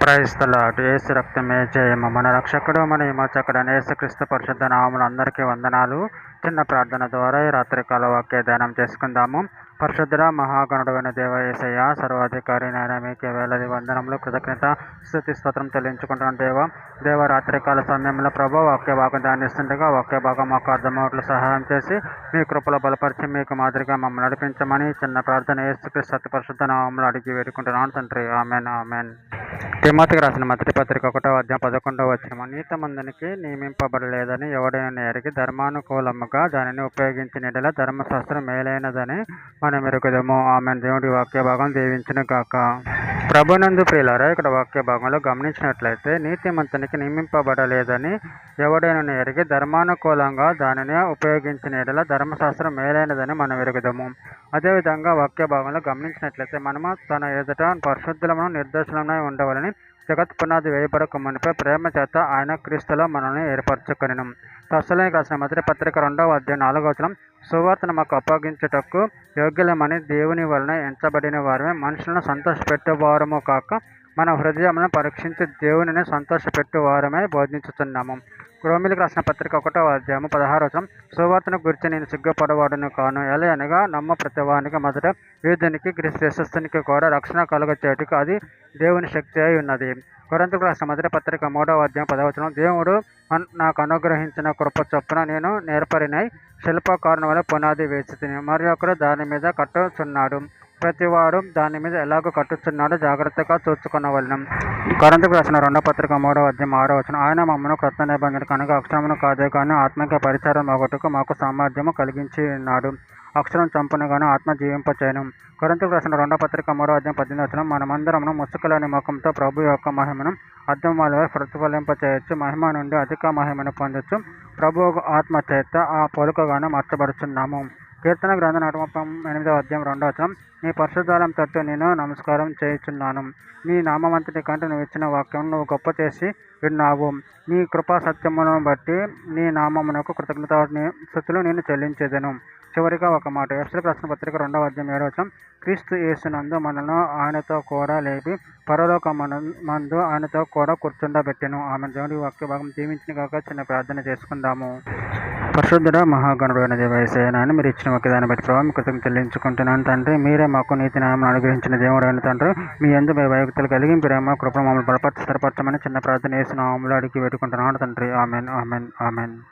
క్రైస్తలాడు యేసు రక్తమే జయము. మన రక్షకుడు మన విమోచకుడైన యేసుక్రీస్తు పరిశుద్ధ నామమున అందరికీ వందనాలు. చిన్న ప్రార్థన ద్వారా ఈ రాత్రికాల వాక్య ధ్యానం చేసుకుందాము. పరిశుద్ధుడ మహాగణుడైన దేవ యేసయ్య, సర్వాధికారి నాయన, మీకే వేలాది వందనములు, కృతజ్ఞత, స్తుతి స్తోత్రం చెల్లించుకుంటున్నాను. దేవ రాత్రికాల సమయంలో ప్రభు వాక్య భాగం ధ్యానిస్తుండగా వాక్య భాగం మాకు అర్థమవుట్లు సహాయం చేసి మీ కృపలో బలపరిచి మీకు మాదిరిగా మమ్మల్ని నడిపించమని చిన్న ప్రార్థన యేసుక్రీస్తు అతి పరిశుద్ధ నామములో అడిగి వేడుకుంటున్నాను తండ్రి. Amen amen. తిమోతికి రాసిన మొదటి పత్రిక 1వ అధ్యాయం 11వ వచనం. నీతిమంతునికి నియమింపబడలేదని ఎవడైనా ఎరిగి ధర్మానుకూలముగా దానిని ఉపయోగించిన యెడల ధర్మశాస్త్రం మేలైనదని మనం ఎరుగుదము. ఆమెన్. దేవుడి వాక్య భాగం దీవించును గాక. ప్రభునందు ప్రియులారా, ఇక్కడ వాక్య భాగంలో గమనించినట్లయితే నీతిమంతునికి నియమింపబడలేదని ఎవడైనా ఎరిగి ధర్మానుకూలంగా దానిని ఉపయోగించిన యెడల ధర్మశాస్త్రం మేలైనదని మనం ఎరుగుదము. అదేవిధంగా వాక్య భాగంలో గమనించినట్లయితే మనము తన ఎదుట పరిశుద్ధులమును నిర్దోషులమై ఉండవాలని జగత్ పునాది వేయబడక మునిపే ప్రేమ చేత ఆయన క్రీస్తులో మనల్ని ఏర్పరచుకొనెను. తెస్సలోనికీయులకు రాసిన మొదటి పత్రిక 2వ అధ్యాయం 4వ వచనం. సువార్తను మాకు అప్పగించుటకు యోగ్యులమని దేవుని వలన ఎంచబడిన వారమే మనుషులను సంతోషపెట్టువారము కాక మన హృదయములను పరీక్షించి దేవునిని సంతోషపెట్టువారమై బోధించుతున్నాము. రోమీయులకు రాసిన పత్రిక 1వ అధ్యాయం 16వ వచనం. సువార్తను గురించి నేను సిగ్గుపడవాడును కాను, ఎలయనగా నమ్మ ప్రతివానికి మొదట యూదునికి క్రీస్తు యేసునికి కూడా రక్షణ కలుగచేయుటకు అది దేవుని శక్తి అయి ఉన్నది. కొరింథీయులకు రాసిన మొదటి పత్రిక 3వ అధ్యాయం 10వ వచనం. దేవుడు నాకు అనుగ్రహించిన కృప చొప్పున నేను నేర్పరినై శిల్పకారుని వలె పునాది వేసితిని, మరి ఒకరు దాని మీద కట్టుచున్నాడు. ప్రతివాడు దాని మీద ఎలాగో కట్టుచున్నాడో జాగ్రత్తగా చూచుకొనవలెను. కొరింథీయులకు రాసిన 2వ పత్రిక 3వ అధ్యాయం 6వ వచనం. ఆయన మమ్మను క్రొత్త నిబంధనకు అనగా అక్షరమును కాదే కానీ ఆత్మీయ పరిచారం ఒకటికు మాకు సామర్థ్యము కలిగించి ఉన్నాడు. అక్షరం చంపును గాను ఆత్మ జీవింపచేయను. కొరింథీయులకు రాసిన 2వ పత్రిక 3వ అధ్యాయం 18వ వచనం. మనమందరమును ముసుకులేని ముఖంతో ప్రభు యొక్క మహిమను అద్దములో ప్రతిఫలింపచేయచ్చు, మహిమ నుండి అధిక మహిమను పొందొచ్చు, ప్రభు ఆత్మ చేత ఆ పోలికగాను మార్చబడుచున్నాము. కీర్తన గ్రంథం 138వ అధ్యాయం 2వ వచనం. నీ పరిశుద్ధాలయం తట్టు నేను నమస్కారం చేయుచున్నాను. నీ నామమంతటి కంటే నువ్వు ఇచ్చిన వాక్యం నువ్వు గొప్ప చేసి విన్నావు. నీ కృపా సత్యమును బట్టి నీ నామమునకు కృతజ్ఞతాస్తుతులు నేను చెల్లించేదను. చివరిగా ఒక మాట. ఎఫెసీయులకు రాసిన పత్రిక 2వ అధ్యాయం 7వ వచనం. క్రీస్తు యేసునందు మనల్ని ఆయనతో కూడా లేపి పరలోకమందు ఆయనతో కూడా కూర్చుండబెట్టెను. ఆమె. దేవుడి వాక్య భాగం దీవించిన కాక చిన్న ప్రార్థన చేసుకుందాము. పరిశుద్ధుడ మహాగణుడైన దేవ యేసయ్య, నాయన మీరు ఇచ్చిన వాక్య దాన్ని బట్టి ప్రభావం కృతజ్ఞతలు చెల్లించుకుంటున్నాను తండ్రి. మీరే మాకు నీతి న్యాయమును అనుగ్రహించిన దేవుడు అయిన తండ్రి. మీ యందు భయభక్తులు కలిగి ప్రేమ కృప మమ్మల్ని బలపరచమని చిన్న ప్రార్థన యేసు నామములో అడిగి వేడుకుంటున్నాను తండ్రి. Amen amen amen.